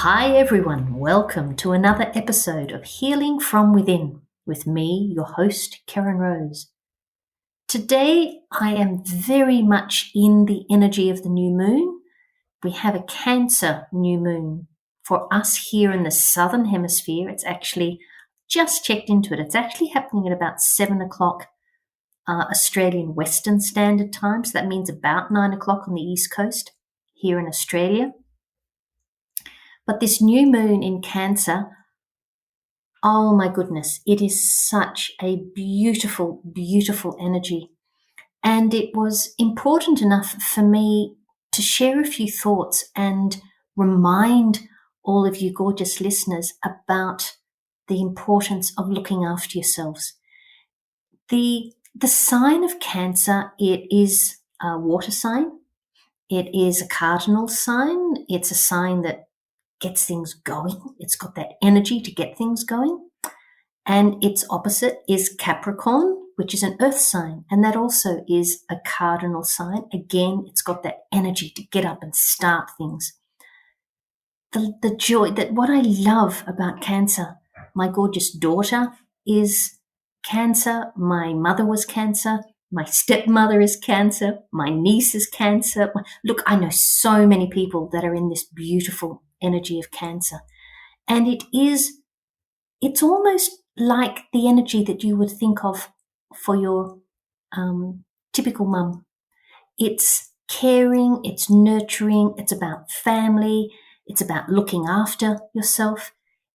Hi everyone, welcome to another episode of Healing from Within with me, your host, Keryn Rose. Today I am very much in the energy of the new moon. We have a Cancer new moon. For us here in the Southern Hemisphere, it's actually, just checked into it, it's actually happening at about 7 o'clock Australian Western Standard Time, so that means about 9 o'clock on the East Coast here in Australia. But this new moon in Cancer, oh my goodness, it is such a beautiful, beautiful energy. And it was important enough for me to share a few thoughts and remind all of you gorgeous listeners about the importance of looking after yourselves. The sign of Cancer, it is a water sign. It is a cardinal sign. It's a sign that gets things going. It's got that energy to get things going. And its opposite is Capricorn, which is an earth sign. And that also is a cardinal sign. Again, it's got that energy to get up and start things. The joy, that what I love about Cancer, my gorgeous daughter is Cancer. My mother was Cancer. My stepmother is Cancer. My niece is Cancer. Look, I know so many people that are in this beautiful energy of Cancer. And it's almost like the energy that you would think of for your typical mum. It's caring, it's nurturing, it's about family, it's about looking after yourself,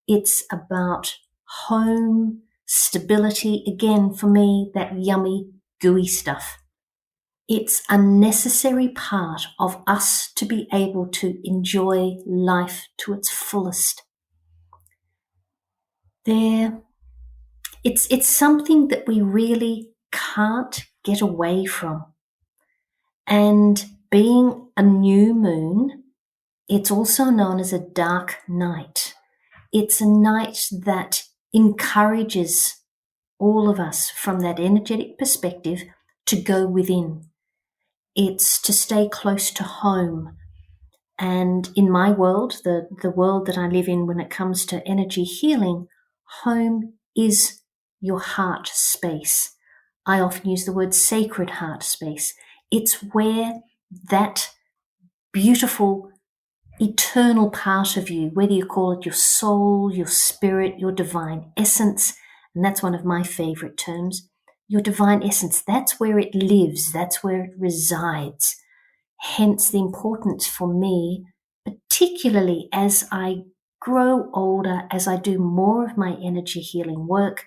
it's about home, stability. Again, for me, that yummy, gooey stuff. It's a necessary part of us to be able to enjoy life to its fullest. It's something that we really can't get away from. And being a new moon, it's also known as a dark night. It's a night that encourages all of us from that energetic perspective to go within. It's to stay close to home. And in my world, the world that I live in when it comes to energy healing, home is your heart space. I often use the word sacred heart space. It's where that beautiful, eternal part of you, whether you call it your soul, your spirit, your divine essence, and that's one of my favorite terms, your divine essence, that's where it lives, that's where it resides. Hence the importance for me, particularly as I grow older, as I do more of my energy healing work,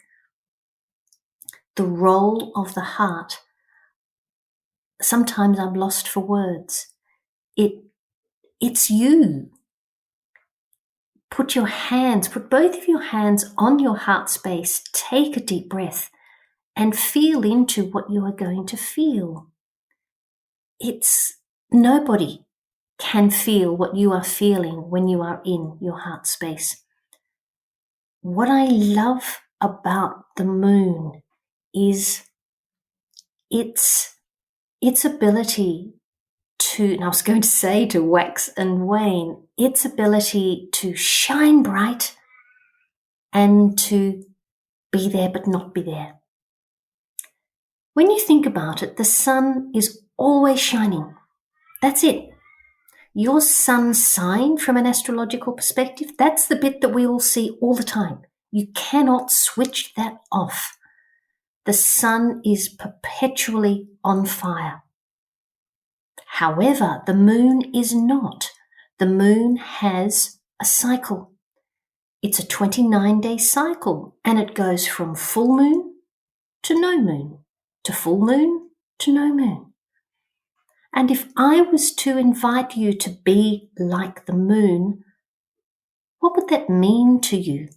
the role of the heart. Sometimes I'm lost for words. It's you. Put both of your hands on your heart space, take a deep breath, and feel into what you are going to feel. Nobody can feel what you are feeling when you are in your heart space. What I love about the moon is its ability to, and I was going to say to wax and wane, its ability to shine bright and to be there but not be there. When you think about it, the sun is always shining. That's it. Your sun sign from an astrological perspective, that's the bit that we all see all the time. You cannot switch that off. The sun is perpetually on fire. However, the moon is not. The moon has a cycle. It's a 29-day cycle, and it goes from full moon to no moon, to full moon to no moon. And if I was to invite you to be like the moon, what would that mean to you?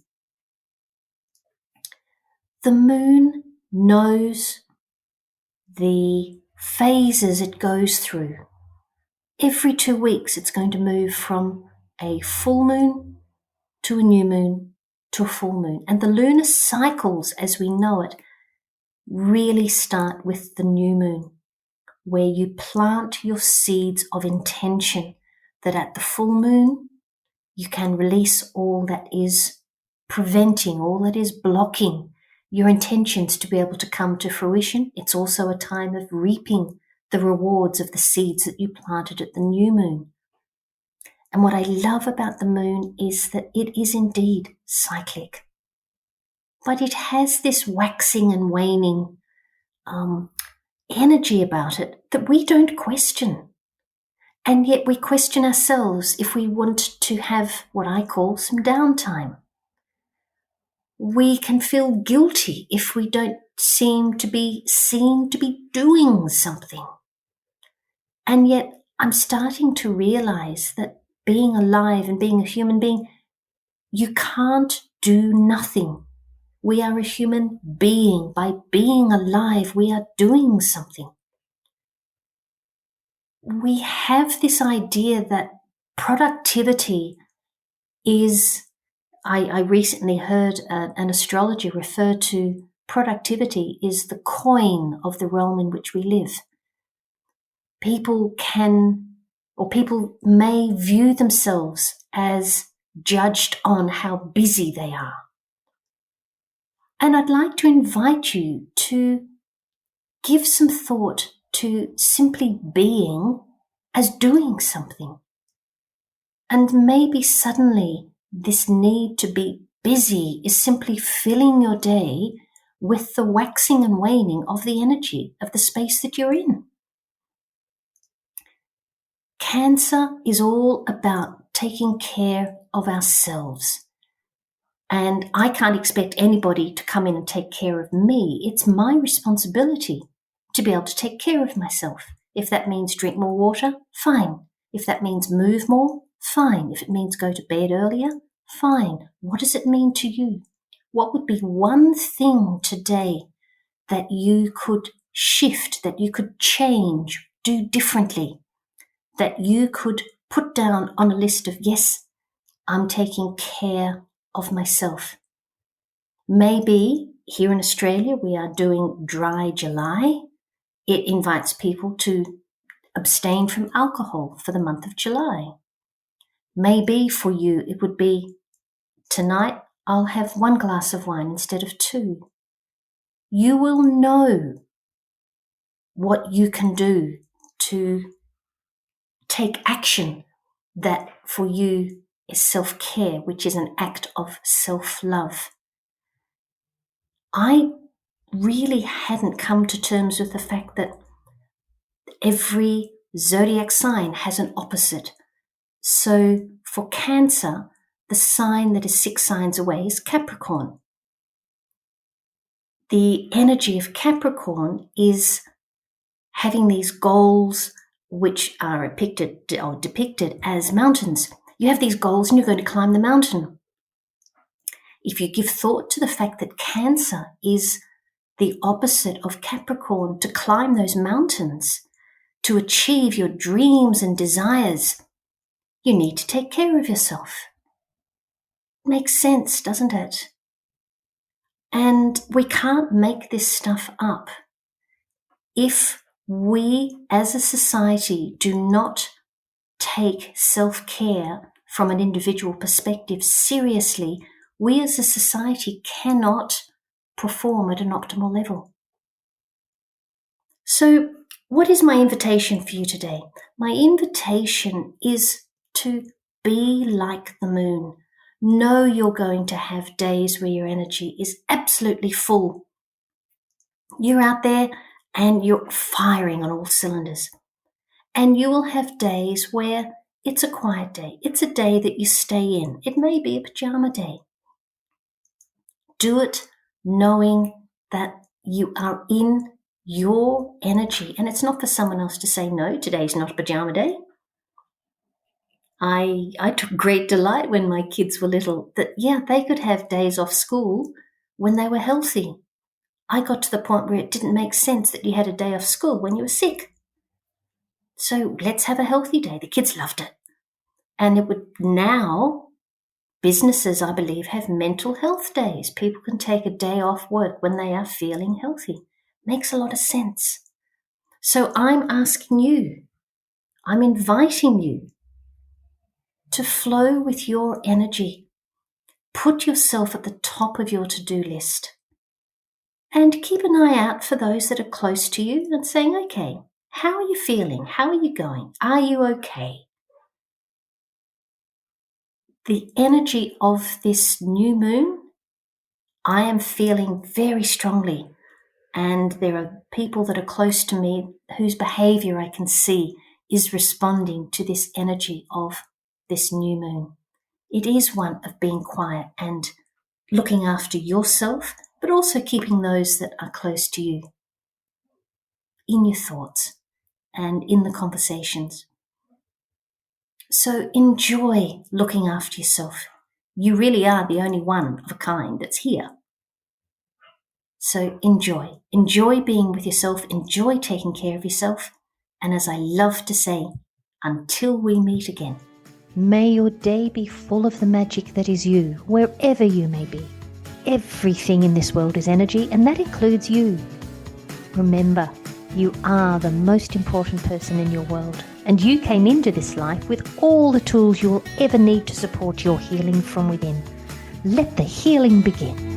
The moon knows the phases it goes through. Every 2 weeks, it's going to move from a full moon to a new moon to a full moon. And the lunar cycles, as we know it, really start with the new moon, where you plant your seeds of intention that at the full moon, You can release all that is preventing, all that is blocking your intentions to be able to come to fruition. It's also a time of reaping the rewards of the seeds that you planted at the new moon. And what I love about the moon is that it is indeed cyclic, but it has this waxing and waning energy about it that we don't question. And yet we question ourselves if we want to have what I call some downtime. We can feel guilty if we don't seem to be seen to be doing something. And yet I'm starting to realize that being alive and being a human being, you can't do nothing. We are a human being. By being alive, we are doing something. We have this idea that productivity is, I recently heard an astrologer refer to productivity is the coin of the realm in which we live. People may view themselves as judged on how busy they are. And I'd like to invite you to give some thought to simply being as doing something. And maybe suddenly this need to be busy is simply filling your day with the waxing and waning of the energy of the space that you're in. Cancer is all about taking care of ourselves. And I can't expect anybody to come in and take care of me. It's my responsibility to be able to take care of myself. If that means drink more water, fine. If that means move more, fine. If it means go to bed earlier, fine. What does it mean to you? What would be one thing today that you could shift, that you could change, do differently, that you could put down on a list of, yes, I'm taking care of myself? Maybe here in Australia we are doing Dry July. It invites people to abstain from alcohol for the month of July. Maybe for you it would be, tonight I'll have 1 glass of wine instead of 2. You will know what you can do to take action that for you is self-care, which is an act of self-love. I really hadn't come to terms with the fact that every zodiac sign has an opposite. So for Cancer, the sign that is 6 signs away is Capricorn. The energy of Capricorn is having these goals which are depicted as mountains. You have these goals and you're going to climb the mountain. If you give thought to the fact that Cancer is the opposite of Capricorn, to climb those mountains, to achieve your dreams and desires, you need to take care of yourself. Makes sense, doesn't it? And we can't make this stuff up. If we as a society do not take self-care from an individual perspective seriously, we as a society cannot perform at an optimal level. So, what is my invitation for you today? My invitation is to be like the moon. Know you're going to have days where your energy is absolutely full. You're out there and you're firing on all cylinders. And you will have days where it's a quiet day. It's a day that you stay in. It may be a pajama day. Do it knowing that you are in your energy. And it's not for someone else to say, no, today's not a pajama day. I took great delight when my kids were little that, they could have days off school when they were healthy. I got to the point where it didn't make sense that you had a day off school when you were sick. So let's have a healthy day. The kids loved it. And it would now, businesses, I believe, have mental health days. People can take a day off work when they are feeling healthy. Makes a lot of sense. So I'm asking you, I'm inviting you to flow with your energy. Put yourself at the top of your to-do list. And keep an eye out for those that are close to you and saying, okay, how are you feeling? How are you going? Are you okay? The energy of this new moon, I am feeling very strongly. And there are people that are close to me whose behavior I can see is responding to this energy of this new moon. It is one of being quiet and looking after yourself, but also keeping those that are close to you in your thoughts and in the conversations. So enjoy looking after yourself. You really are the only one of a kind that's here. So enjoy being with yourself, enjoy taking care of yourself, and as I love to say, until we meet again. May your day be full of the magic that is you, wherever you may be. Everything in this world is energy, and that includes you. Remember, you are the most important person in your world, and you came into this life with all the tools you will ever need to support your healing from within. Let the healing begin.